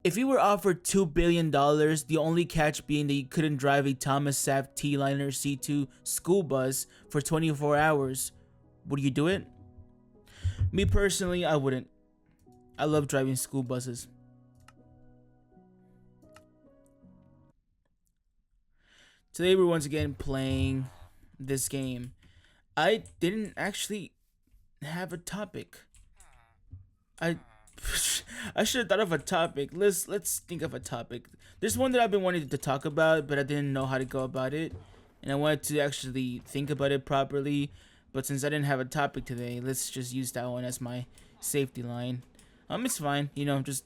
If you were offered $2 billion, the only catch being that you couldn't drive a Thomas Sapp T-Liner C2 school bus for 24 hours, would you do it? Me personally, I wouldn't. I love driving school buses. Today we're once again playing this game. I didn't actually have a topic. I I should have thought of a topic. Let's think of a topic. There's one that I've been wanting to talk about, but I didn't know how to go about it, and I wanted to actually think about it properly. But since I didn't have a topic today, let's just use that one as my safety line. It's fine. Just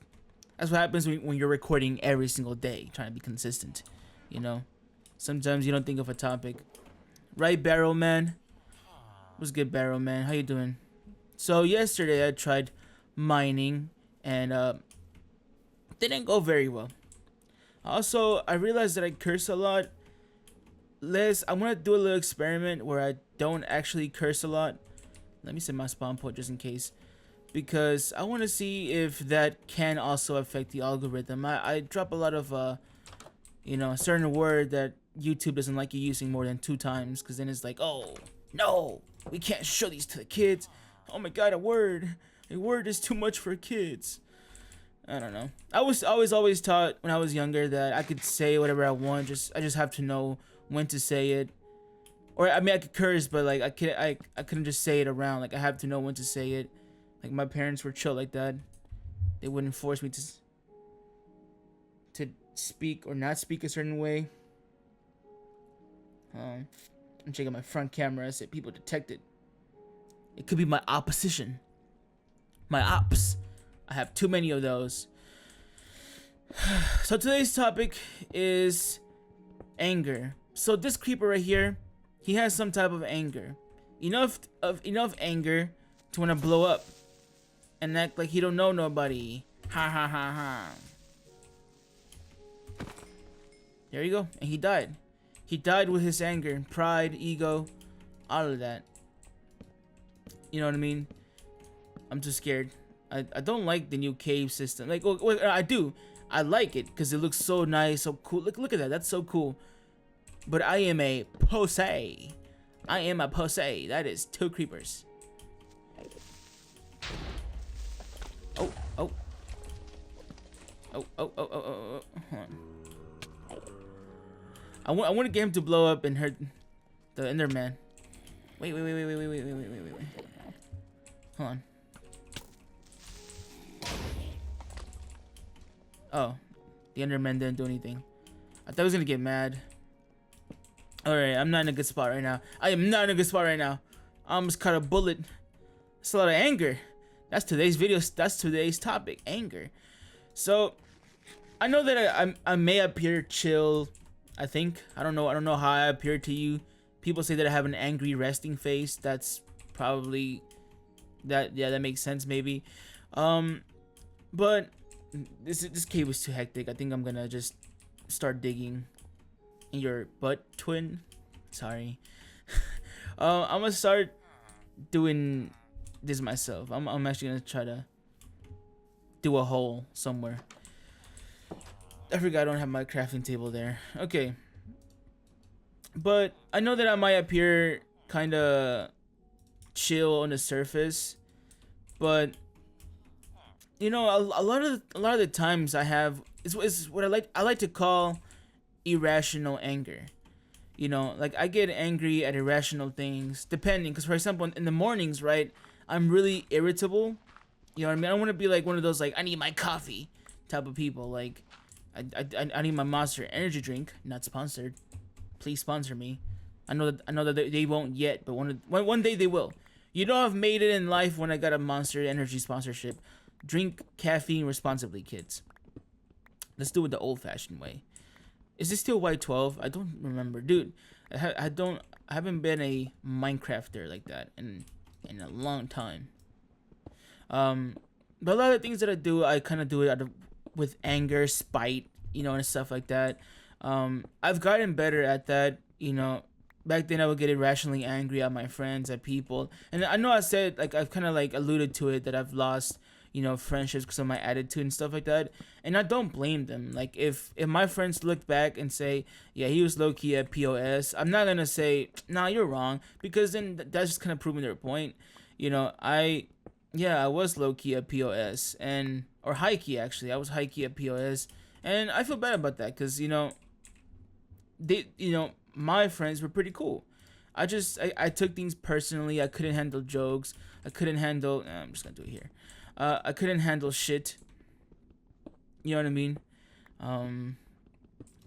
that's what happens when you're recording every single day, trying to be consistent. You know, sometimes you don't think of a topic. Right, Barrel Man? What's good, Barrel Man? How you doing? So yesterday I tried mining and didn't go very well. Also, I realized that I curse a lot. I want to do a little experiment where I don't actually curse a lot. Let me set my spawn point just in case, because I want to see if that can also affect the algorithm. I drop a lot of a certain word that YouTube doesn't like you using more than 2 times, because then it's like, oh no, we can't show these to the kids. Oh my god, a word is too much for kids. I don't know. I was always taught when I was younger that I could say whatever I want. I just have to know when to say it. Or I mean, I could curse, but like I couldn't just say it around. Like I have to know when to say it. Like my parents were chill like that. They wouldn't force me to speak or not speak a certain way. I'm checking my front camera. I said people detected. It could be my opposition. My ops. I have too many of those. So today's topic is anger. So this creeper right here, he has some type of anger. Enough anger to want to blow up and act like he don't know nobody. Ha ha ha ha. There you go. And he died. He died with his anger, pride, ego, all of that. You know what I mean? I'm too scared. I don't like the new cave system. Like, well, I do. I like it because it looks so nice, so cool. Look at that. That's so cool. But I am a Posey. I am a Posey. That is 2 creepers. Oh. Hold on. I want to get him to blow up and hurt the Enderman. Wait. Hold on. Oh, the Enderman didn't do anything. I thought I was gonna get mad. Alright, I'm not in a good spot right now. I am not in a good spot right now. I almost caught a bullet. That's a lot of anger. That's today's video. That's today's topic, anger. So, I know that I may appear chill. I think I don't know how I appear to you. People say that I have an angry resting face. That's probably that. Yeah, that makes sense maybe. But this cave was too hectic. I think I'm gonna just start digging in your butt, twin. Sorry. I'm gonna start doing this myself. I'm actually gonna try to do a hole somewhere. I forgot I don't have my crafting table there. Okay. But I know that I might appear kind of chill on the surface, but a lot of the times I have is what I like to call irrational anger. Like I get angry at irrational things depending, because for example in the mornings, right, I'm really irritable. You know what I mean? I don't want to be like one of those like I need my coffee type of people. Like I need my Monster energy drink. Not sponsored. Please sponsor me. I know that they won't yet, but one day they will. I've made it in life when I got a Monster energy sponsorship. Drink caffeine responsibly, kids. Let's do it the old-fashioned way. Is this still Y12? I don't remember, dude. I haven't been a Minecrafter like that in a long time. But a lot of things that I do, I kind of do it with anger, spite, and stuff like that. I've gotten better at that. Back then I would get irrationally angry at my friends, at people, and I know I said like I've kind of like alluded to it that I've lost friendships because of my attitude and stuff like that. And I don't blame them. Like if my friends look back and say, yeah, he was low key at POS, I'm not gonna say, nah, you're wrong, because then that's just kind of proving their point. I was low key at POS, and or high key actually. I was high key at POS, and I feel bad about that because my friends were pretty cool. I took things personally. I couldn't handle jokes. I couldn't handle. I'm just gonna do it here. I couldn't handle shit. You know what I mean?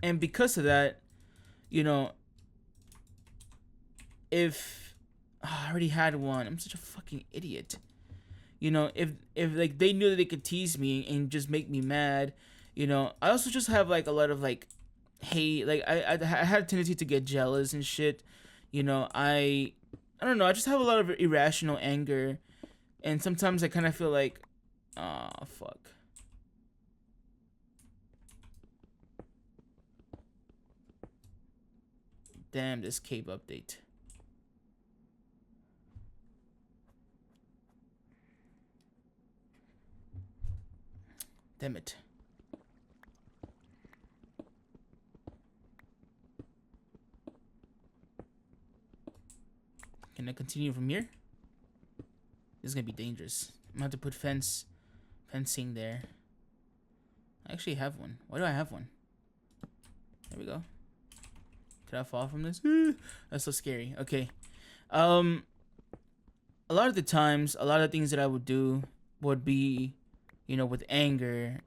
And because of that, you know, if I already had one, I'm such a fucking idiot. If like they knew that they could tease me and just make me mad, I also just have like a lot of like hate. Like I had a tendency to get jealous and shit. I don't know. I just have a lot of irrational anger, and sometimes I kind of feel like, oh fuck. Damn this cape update. Damn it. Can I continue from here? This is gonna be dangerous. I'm gonna have to put fencing there. I actually have one. Why do I have one? There we go. Could I fall from this? That's so scary. Okay. A lot of the times, a lot of things that I would do would be, with anger,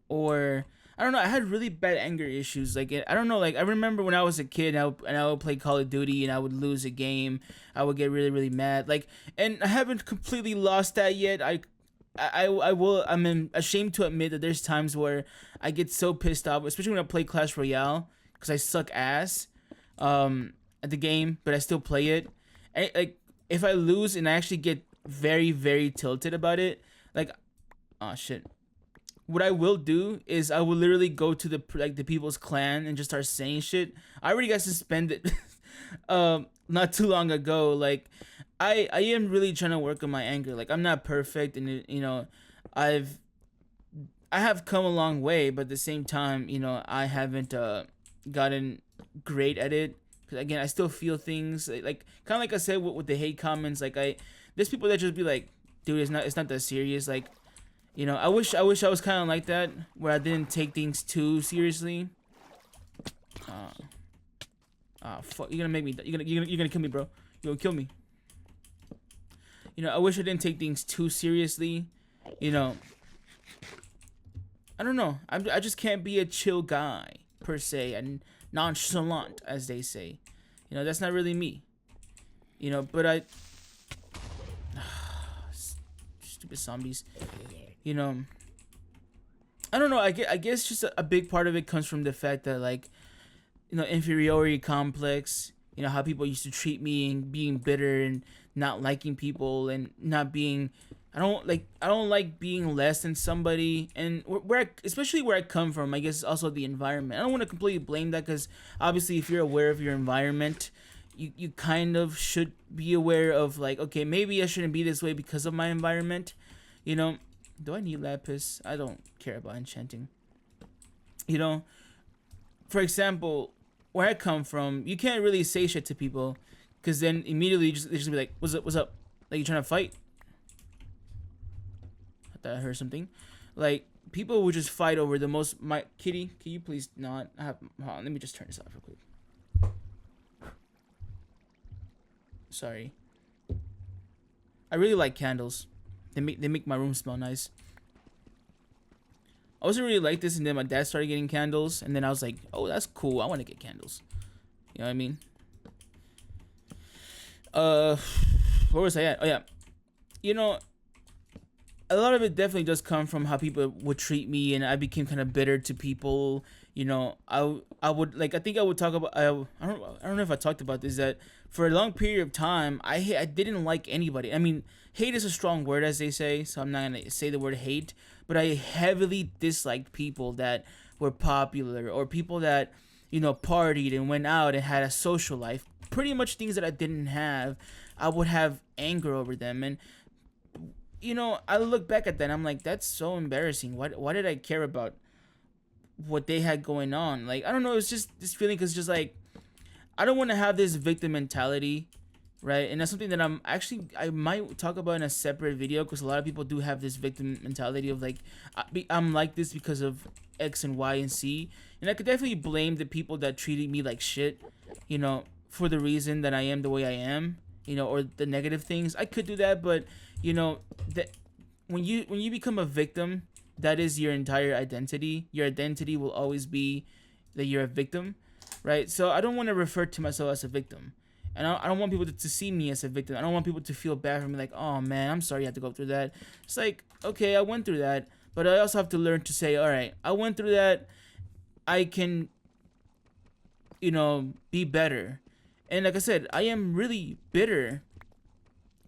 or I don't know. I had really bad anger issues. Like I don't know. Like I remember when I was a kid, and I would play Call of Duty, and I would lose a game. I would get really, really mad. Like, and I haven't completely lost that yet. I will. I'm ashamed to admit that there's times where I get so pissed off, especially when I play Clash Royale, because I suck ass, at the game, but I still play it. And, like if I lose and I actually get very, very tilted about it, like, oh shit. What I will do is I will literally go to the people's clan and just start saying shit. I already got suspended not too long ago. Like I am really trying to work on my anger. Like I'm not perfect, and I have come a long way, but at the same time, I haven't gotten great at it. Cause again, I still feel things like kind of like I said with the hate comments. Like there's people that just be like, dude, it's not that serious. Like. I wish I was kind of like that, where I didn't take things too seriously. Fuck! You're gonna make me. You're gonna kill me, bro. You're gonna kill me. I wish I didn't take things too seriously. I don't know. I just can't be a chill guy per se, and nonchalant, as they say. That's not really me. But I. Stupid zombies. I don't know. I guess just a big part of it comes from the fact that like, inferiority complex. How people used to treat me, and being bitter and not liking people and not being. I don't like being less than somebody, and especially where I come from. I guess also the environment. I don't want to completely blame that, because obviously if you're aware of your environment, you kind of should be aware of like, okay, maybe I shouldn't be this way because of my environment. Do I need lapis? I don't care about enchanting. For example, where I come from, you can't really say shit to people, because then immediately they just be like, "What's up? What's up? Like you trying to fight?" I thought I heard something. Like people would just fight over the most. My kitty, can you please not have? Hold on, let me just turn this off real quick. Sorry. I really like candles. They make my room smell nice. I wasn't really like this, and then my dad started getting candles, and then I was like, oh, that's cool. I want to get candles. You know what I mean? Where was I at? Oh yeah. A lot of it definitely does come from how people would treat me, and I became kind of bitter to people. I would like. I think I would talk about. I don't know if I talked about this, that for a long period of time, I didn't like anybody. I mean, hate is a strong word, as they say, so I'm not gonna say the word hate. But I heavily disliked people that were popular, or people that partied and went out and had a social life. Pretty much things that I didn't have. I would have anger over them, and you know, I look back at that and I'm like, that's so embarrassing. Why did I care about what they had going on? Like, I don't know. It's just this feeling because just like I don't want to have this victim mentality, right? And that's something that I might talk about in a separate video because a lot of people do have this victim mentality of like I'm like this because of X and Y and Z, and I could definitely blame the people that treated me like shit, you know, for the reason that I am the way I am, you know, or the negative things. I could do that, but you know that when you become a victim, that is your entire identity. Your identity will always be that you're a victim, right? So I don't want to refer to myself as a victim. And I don't want people to see me as a victim. I don't want people to feel bad for me, like, oh man, I'm sorry you had to go through that. It's like, okay, I went through that, but I also have to learn to say, all right, I went through that. I can, you know, be better. And like I said, I am really bitter,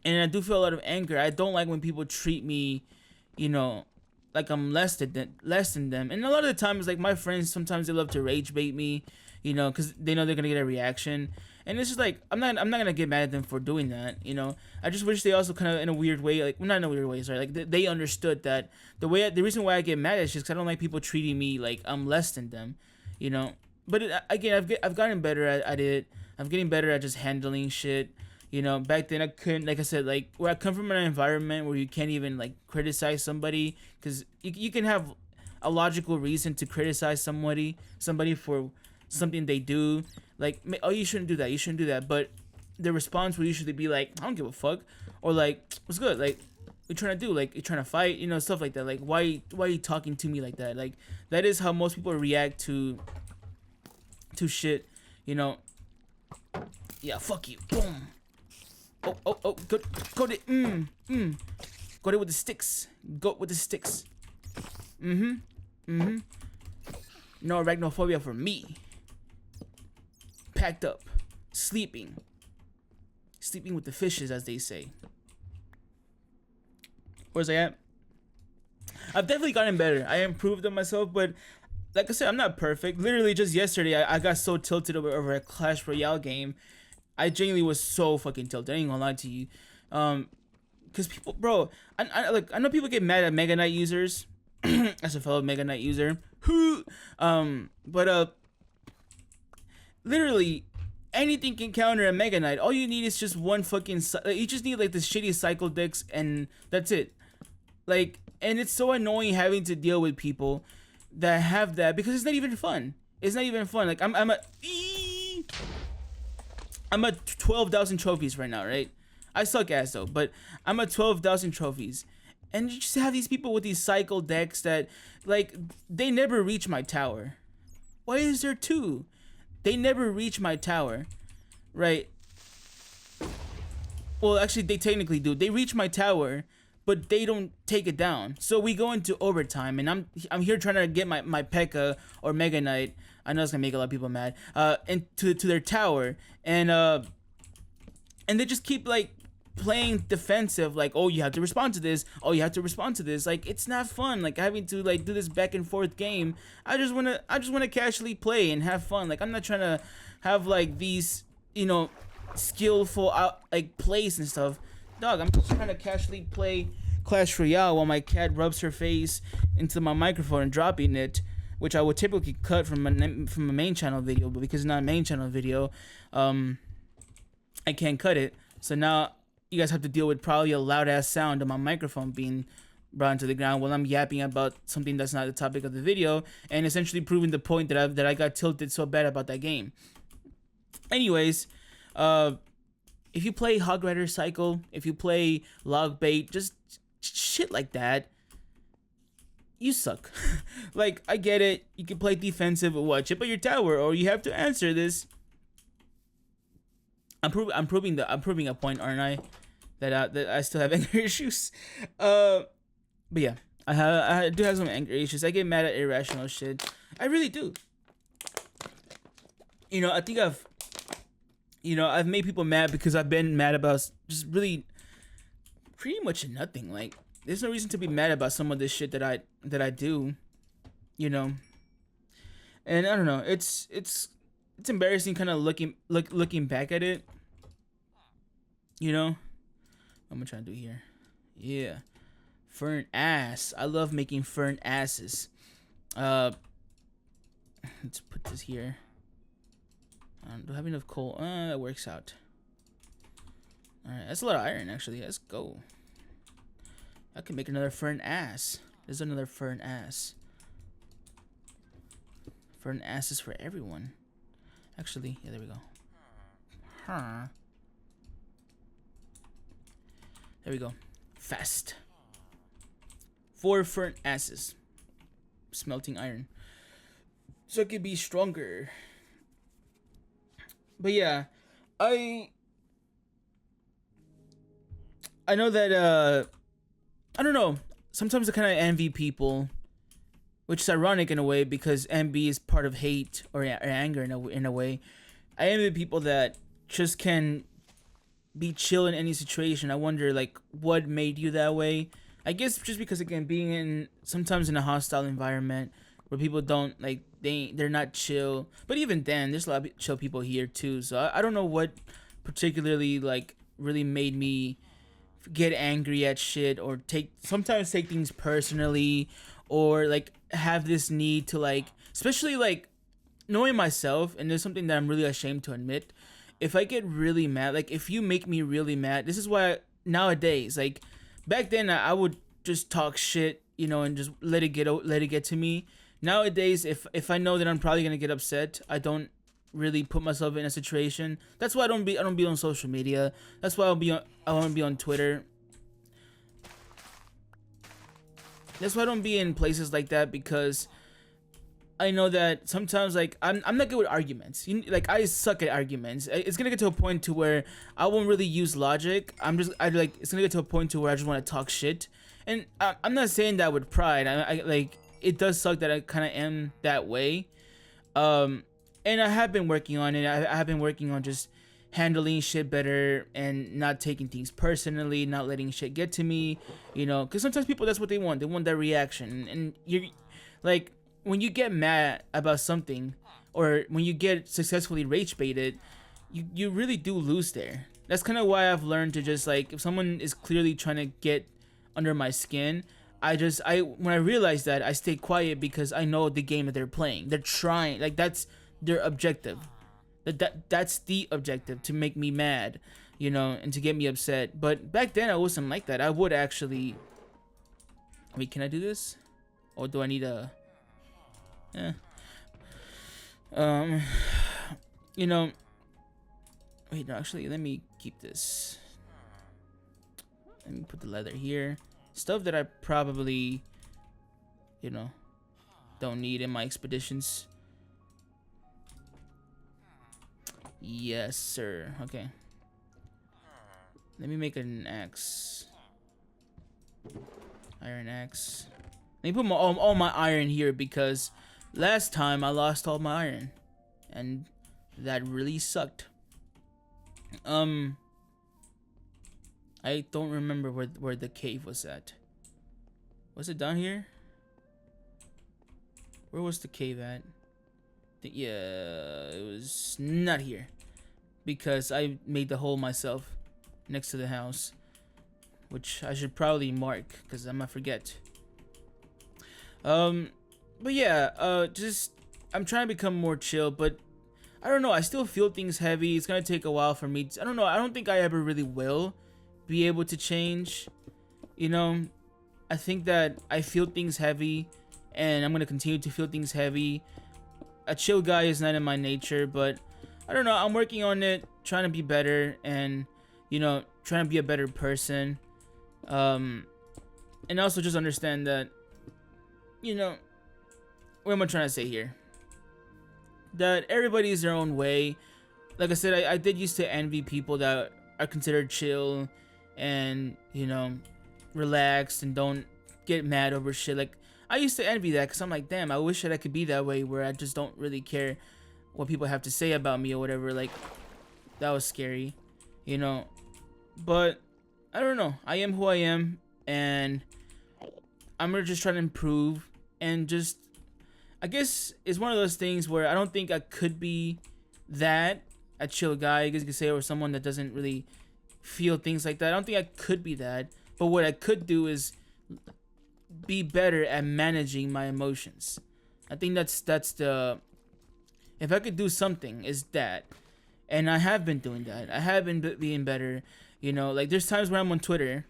and I do feel a lot of anger. I don't like when people treat me, you know, like I'm less than them. And a lot of the times, like my friends, sometimes they love to rage bait me, you know, because they know they're gonna get a reaction. And it's just like I'm not gonna get mad at them for doing that, you know. I just wish they also kind of in a weird way, like well, not in a weird way, sorry, like they understood that the reason why I get mad is just 'cause I don't like people treating me like I'm less than them, you know. But again, I've gotten better at it. I'm getting better at just handling shit. You know, back then I couldn't, like I said, like where I come from, an environment where you can't even like criticize somebody because you can have a logical reason to criticize somebody for something they do. Like, oh, you shouldn't do that. You shouldn't do that. But the response will usually be like, I don't give a fuck, or like, what's good? Like, what you trying to do? Like, you trying to fight? You know, stuff like that. Like, why are you talking to me like that? Like, that is how most people react to shit. You know, yeah, fuck you. Boom. Oh, good. Got it. Got it with the sticks. Got with the sticks. No arachnophobia for me. Packed up. Sleeping. Sleeping with the fishes, as they say. Where's I at? I've definitely gotten better. I improved on myself, but like I said, I'm not perfect. Literally, just yesterday, I got so tilted over a Clash Royale game. I genuinely was so fucking tilted. I ain't gonna lie to you. Cause people, bro, I know people get mad at Mega Knight users. As a fellow Mega Knight user, but literally anything can counter a Mega Knight. All you need is just one fucking. You just need like this shitty cycle decks, and that's it. Like, and it's so annoying having to deal with people that have that because it's not even fun. It's not even fun. Like I'm at 12,000 trophies right now, right? I suck ass though, but I'm at 12,000 trophies. And you just have these people with these cycle decks that, like, they never reach my tower. Why is there two? They never reach my tower, right? Well, actually, they technically do. They reach my tower, but they don't take it down. So we go into overtime, and I'm here trying to get my P.E.K.K.A or Mega Knight. I know it's gonna make a lot of people mad. Into their tower, and they just keep like playing defensive, like, oh, you have to respond to this, oh, you have to respond to this. Like, it's not fun, like having to like do this back and forth game. I just wanna casually play and have fun. Like, I'm not trying to have like these, you know, skillful like plays and stuff. Dog, I'm just trying to casually play Clash Royale while my cat rubs her face into my microphone and dropping it, which I would typically cut from a main channel video, but because it's not a main channel video, I can't cut it. So now you guys have to deal with probably a loud ass sound of my microphone being brought into the ground while I'm yapping about something that's not the topic of the video, and essentially proving the point that I got tilted so bad about that game. Anyways, if you play Hog Rider Cycle, if you play Log Bait, just shit like that, you suck. Like, I get it, you can play defensive, what, chip at your tower, or you have to answer this. I'm proving a point, aren't I? That I still have anger issues. But yeah, I do have some anger issues. I get mad at irrational shit. I really do. You know, I think I've made people mad because I've been mad about just really pretty much nothing. Like, there's no reason to be mad about some of this shit that I do, you know. And I don't know, it's embarrassing kind of looking back at it, you know. What am I trying to do here? Yeah. Fern ass. I love making fern asses. Let's put this here. Do I have enough coal? That works out. Alright, that's a lot of iron actually. Let's go. I can make another fern ass. There's another fern ass. Fern asses for everyone. Actually, yeah, there we go. Huh. There we go. Fast. 4 fern asses. Smelting iron. So I could be stronger. But yeah, I know that I don't know. Sometimes I kind of envy people, which is ironic in a way because envy is part of hate or anger in a way. I envy people that just can be chill in any situation. I wonder like what made you that way. I guess just because again being sometimes in a hostile environment where people don't like they're not chill. But even then, there's a lot of chill people here too. So I don't know what particularly like really made me get angry at shit or sometimes take things personally or like have this need to like, especially like knowing myself, and there's something that I'm really ashamed to admit. If I get really mad, like if you make me really mad, this is why nowadays, like back then I would just talk shit, you know, and just let it get to me. Nowadays, if I know that I'm probably gonna get upset, I don't really put myself in a situation. That's why I don't be on social media. That's why I won't be on Twitter. That's why I don't be in places like that, because I know that sometimes like I'm not good with arguments. Like I suck at arguments. It's gonna get to a point to where I won't really use logic. It's gonna get to a point to where I just want to talk shit. And I'm not saying that with pride. I like it does suck that I kind of am that way. And I have been working on it. I have been working on just handling shit better and not taking things personally, not letting shit get to me, you know, because sometimes people, that's what they want. They want that reaction. And you're like, when you get mad about something or when you get successfully rage baited, you really do lose there. That's kind of why I've learned to just like, if someone is clearly trying to get under my skin, when I realize that, I stay quiet because I know the game that they're playing. They're trying, like that's their objective. That's the objective, to make me mad, you know, and to get me upset. But back then I wasn't like that. I would actually. Wait, can I do this? Or do I need a? You know. Wait, no. Actually, let me keep this. Let me put the leather here. Stuff that I probably, you know, don't need in my expeditions. Yes, sir. Okay. Let me make an axe. Iron axe. Let me put all my iron here because last time I lost all my iron, and that really sucked. I don't remember where the cave was at. Was it down here? Where was the cave at? Yeah, it was not here, because I made the hole myself next to the house, which I should probably mark because I might forget. But yeah, just I'm trying to become more chill, but I don't know. I still feel things heavy. It's gonna take a while for me. I don't know. I don't think I ever really will be able to change. You know, I think that I feel things heavy, and I'm gonna continue to feel things heavy. A chill guy is not in my nature, but I don't know. I'm working on it, trying to be better, and you know, trying to be a better person. And also just understand that, you know, what am I trying to say here? That everybody is their own way. Like I said, I did used to envy people that are considered chill and, you know, relaxed and don't get mad over shit. Like, I used to envy that because I'm like, damn, I wish that I could be that way where I just don't really care what people have to say about me or whatever. Like, that was scary, you know. But I don't know. I am who I am, and I'm gonna just try to improve, and just, I guess it's one of those things where I don't think I could be that a chill guy, I guess you could say, or someone that doesn't really feel things like that. I don't think I could be that. But what I could do is be better at managing my emotions. I think that's the, if I could do something, is that. And I have been doing that. I have been being better. You know, like there's times where I'm on Twitter.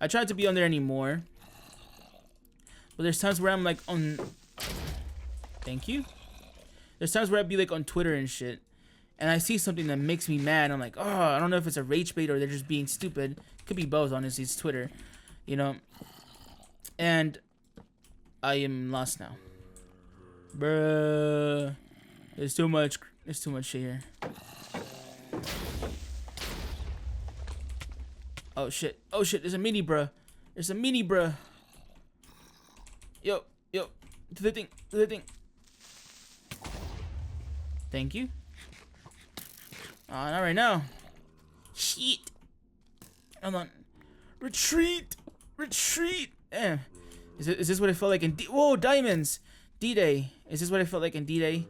I try not to be on there anymore. But there's times where I'm like on. Thank you. There's times where I'd be like on Twitter and shit, and I see something that makes me mad. I'm like, oh, I don't know if it's a rage bait or they're just being stupid. Could be both, honestly. It's Twitter, you know. And I am lost now, bruh. There's too much. There's too much shit here. Oh shit. Oh shit. There's a mini, bruh. There's a mini, bruh. Yo. Do the thing. Do the thing. Thank you. Not right now. Shit. Hold on. Retreat. Is this what it felt like in Whoa, diamonds. D-Day. Is this what it felt like in D-Day?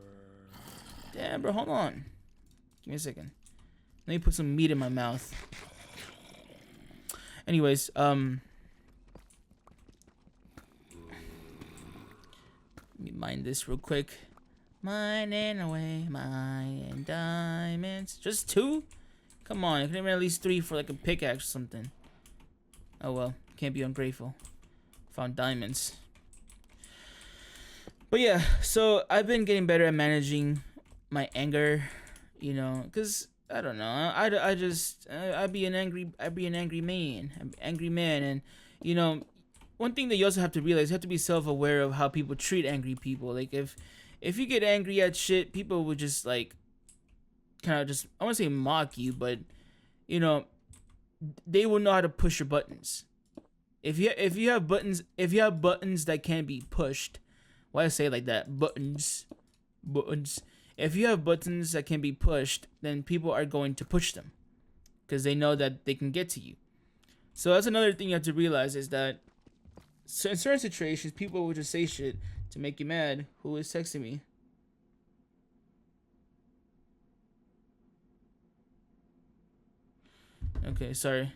Damn, bro. Hold on. Give me a second. Let me put some meat in my mouth. Anyways, let me mine this real quick. Mining away, mining diamonds. Just 2? Come on, I could have at least 3 for like a pickaxe or something. Oh well, can't be ungrateful. Found diamonds. But yeah, so I've been getting better at managing my anger, you know, cause I don't know, I'd be an angry man, and you know, one thing that you also have to realize, you have to be self-aware of how people treat angry people. Like if you get angry at shit, people would just like kind of just, I want to say mock you, but you know, they will know how to push your buttons. If you have buttons that can be pushed, why I say it like that? Buttons. If you have buttons that can be pushed, then people are going to push them because they know that they can get to you. So that's another thing you have to realize, is that in certain situations, people will just say shit to make you mad. Who is texting me? Okay, sorry.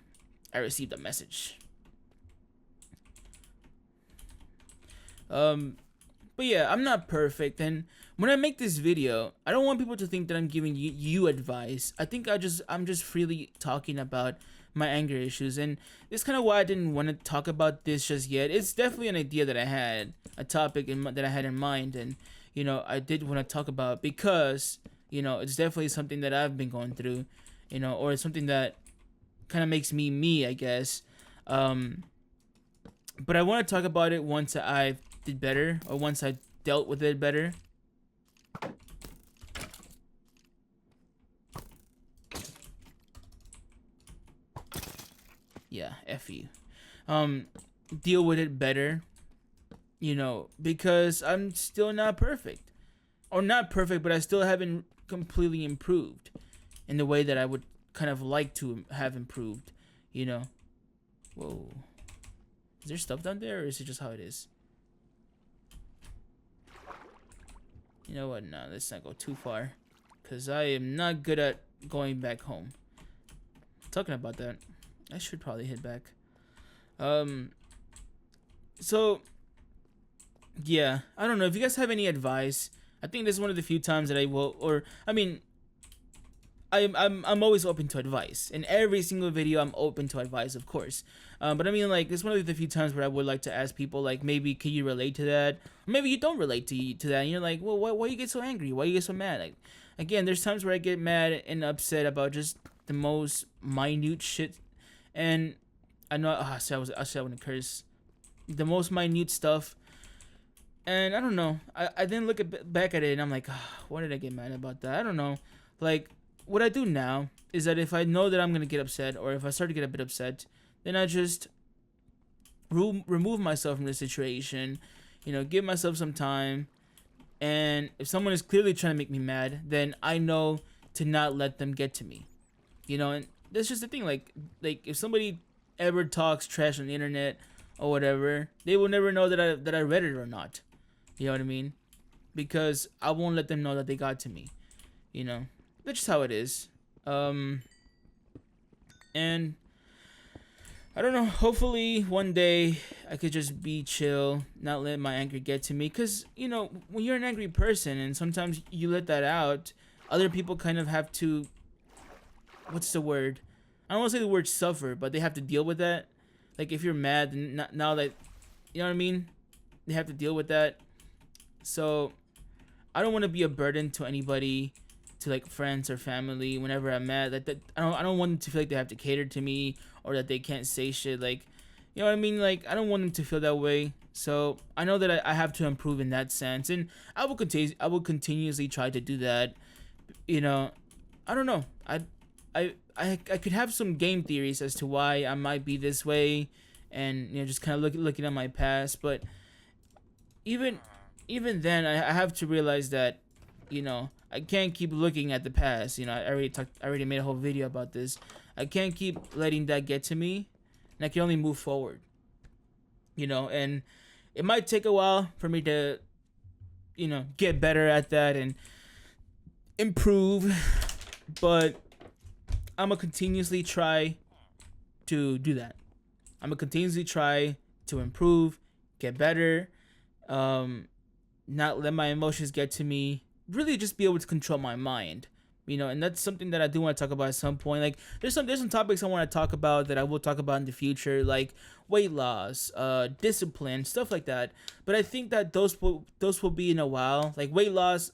I received a message. But yeah, I'm not perfect, and when I make this video, I don't want people to think that I'm giving you advice. I think I'm just freely talking about my anger issues, and it's kind of why I didn't want to talk about this just yet. It's definitely an idea that I had, a topic that I had in mind, and you know, I did want to talk about, because you know, it's definitely something that I've been going through, you know, or it's something that kind of makes me, I guess. But I want to talk about it once I did better, or once I dealt with it better. Yeah, F you. Deal with it better, you know, because I'm still not perfect. Or not perfect, but I still haven't completely improved in the way that I would kind of like to have improved, you know. Whoa. Is there stuff down there, or is it just how it is? You know what? No, let's not go too far, because I am not good at going back home. Talking about that, I should probably head back. So yeah, I don't know if you guys have any advice. I think this is one of the few times that I will, or I mean, I'm always open to advice. In every single video, I'm open to advice, of course. But I mean, like, this is one of the few times where I would like to ask people, like, maybe can you relate to that? Or maybe you don't relate to that, and you're like, well, why you get so angry? Why you get so mad? Like, again, there's times where I get mad and upset about just the most minute shit, and I know I said I wouldn't curse. The most minute stuff, and I don't know. I then look back at it and I'm like, why did I get mad about that? I don't know. Like, what I do now is that if I know that I'm gonna get upset, or if I start to get a bit upset, then I just remove myself from the situation, you know, give myself some time. And if someone is clearly trying to make me mad, then I know to not let them get to me, you know. And that's just the thing. Like if somebody ever talks trash on the internet or whatever, they will never know that I read it or not. You know what I mean? Because I won't let them know that they got to me, you know. That's just how it is. And I don't know. Hopefully, one day I could just be chill, not let my anger get to me. Cause when you're an angry person, and sometimes you let that out, other people kind of have to. What's the word? I don't want to say the word suffer, but they have to deal with that. Like if you're mad, now that you know what I mean, they have to deal with that. So I don't want to be a burden to anybody, to like friends or family. Whenever I'm mad, that I don't want them to feel like they have to cater to me or that they can't say shit. Like, you know what I mean? Like I don't want them to feel that way. So I know that I have to improve in that sense, and I will continue. I will continuously try to do that. You know, I don't know. I could have some game theories as to why I might be this way, and just kind of looking at my past. But even even then, I have to realize that I can't keep looking at the past. I already made a whole video about this. I can't keep letting that get to me, and I can only move forward. And it might take a while for me to get better at that and improve, but I'm gonna continuously try to do that. I'm gonna continuously try to improve, get better, not let my emotions get to me. Really, just be able to control my mind. And that's something that I do want to talk about at some point. Like, there's some topics I want to talk about that I will talk about in the future, like weight loss, discipline, stuff like that. But I think that those will be in a while. Like weight loss,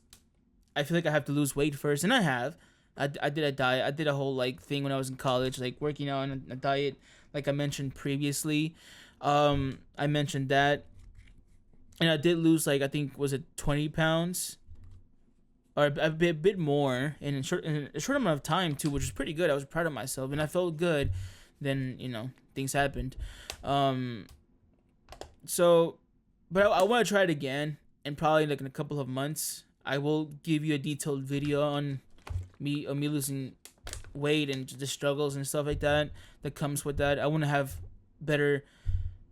I feel like I have to lose weight first, and I have. I did a diet. I did a whole like thing when I was in college, like working out on a diet, like I mentioned previously. I mentioned that, and I did lose like I think was it 20 pounds, or a bit more in a short amount of time too, which was pretty good. I was proud of myself, and I felt good. Then things happened. So, but I want to try it again, and probably like in a couple of months, I will give you a detailed video on me losing weight and the struggles and stuff like that comes with that. I want to have better.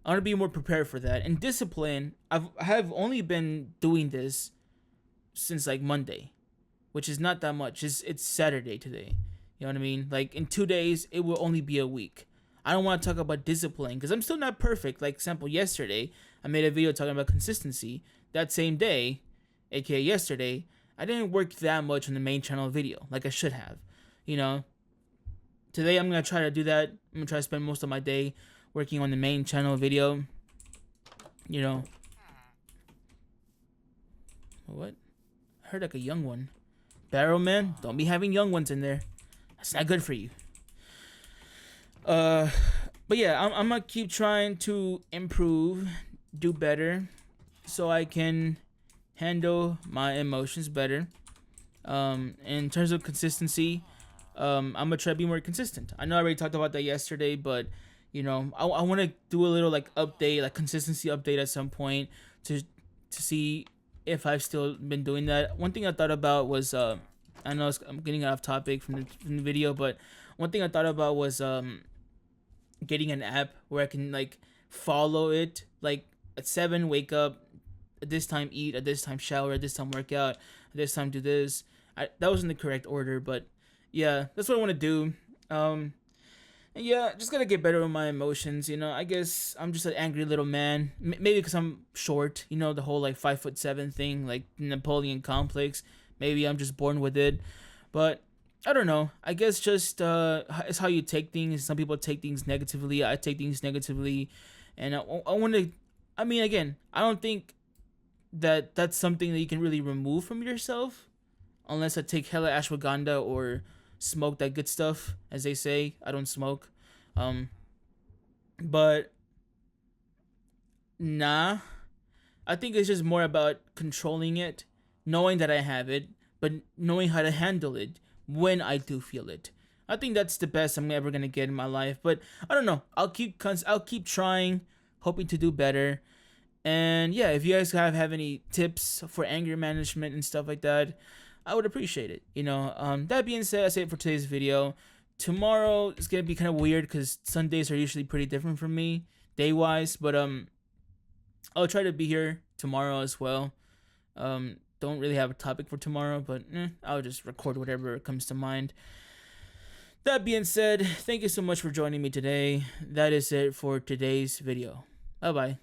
I want to be more prepared for that. And discipline, I have only been doing this since like Monday, which is not that much. It's Saturday today. You know what I mean? Like in 2 days, it will only be a week. I don't want to talk about discipline because I'm still not perfect. Like example, yesterday I made a video talking about consistency. That same day, aka yesterday, I didn't work that much on the main channel video like I should have. Today I'm gonna try to do that. I'm gonna try to spend most of my day working on the main channel video. What? I heard like a young one. Barrel man, don't be having young ones in there. That's not good for you. But yeah, I'm gonna keep trying to improve, do better, so I can handle my emotions better. In terms of consistency, I'm gonna try to be more consistent. I know I already talked about that yesterday, but I want to do a little like update, like consistency update at some point to see if I've still been doing that. One thing I thought about was I know I'm getting off topic from the video, but one thing I thought about was getting an app where I can like follow it, like at 7 wake up, at this time eat, at this time shower, at this time work out, at this time do this. That wasn't the correct order, but yeah, that's what I want to do. And yeah, just gotta get better with my emotions. I guess I'm just an angry little man. Maybe because I'm short. The whole like 5'7" thing, like Napoleon complex. Maybe I'm just born with it, but I don't know. I guess just it's how you take things. Some people take things negatively. I take things negatively, and I want to. I mean, again, I don't think that that's something that you can really remove from yourself, unless I take hella ashwagandha or smoke that good stuff, as they say. I don't smoke, but nah. I think it's just more about controlling it, knowing that I have it, but knowing how to handle it when I do feel it. I think that's the best I'm ever gonna get in my life. But I don't know. I'll keep trying, hoping to do better. And yeah, if you guys have any tips for anger management and stuff like that, I would appreciate it. That being said, that's it for today's video. Tomorrow is gonna be kind of weird because Sundays are usually pretty different from me day wise. But I'll try to be here tomorrow as well. Don't really have a topic for tomorrow, but I'll just record whatever comes to mind. That being said, thank you so much for joining me today. That is it for today's video. Bye bye.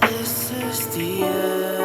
This is the end.